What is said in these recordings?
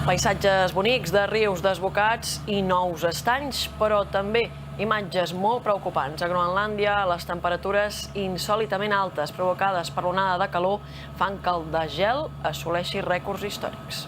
Paisatges bonics de rius desbocats i nous estanys, però també imatges molt preocupants. A Groenlàndia, les temperatures insòlitament altes provocades per l'onada de calor fan que el desgel assoleixi rècords històrics.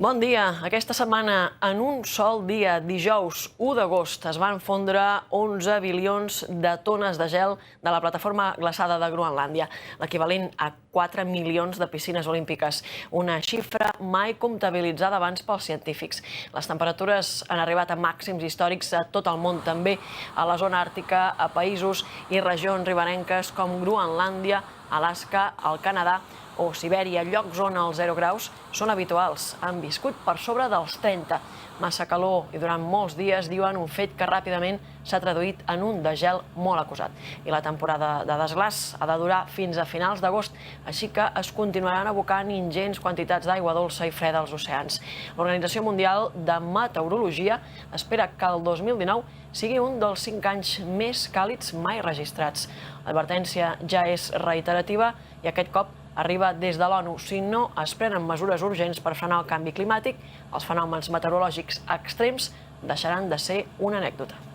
Bon dia. Aquesta setmana, en un sol dia, dijous 1 d'agost, es van fondre 11 bilions de tones de gel de la plataforma glaçada de Groenlàndia, l'equivalent a 4 milions de piscines olímpiques, una xifra mai comptabilitzada abans pels científics. Les temperatures han arribat a màxims històrics a tot el món, també a la zona àrtica, a països i regions riberenques com Groenlàndia, Alaska, el Canadà o Sibèria, llocs on els 0 graus són habituals. Han viscut per sobre dels 30. Massa calor i durant molts dies, diuen, un fet que ràpidament s'ha traduït en un desgel molt acusat. I la temporada de desglaç ha de durar fins a finals d'agost, així que es continuaran abocant ingents quantitats d'aigua dolça i freda als oceans. L'Organització Mundial de Meteorologia espera que el 2019 sigui un dels 5 anys més càlids mai registrats. L'advertència ja és reiterativa i aquest cop arriba des de l'ONU. Si no es prenen mesures urgents per frenar el canvi climàtic, els fenòmens meteorològics extrems deixaran de ser una anècdota.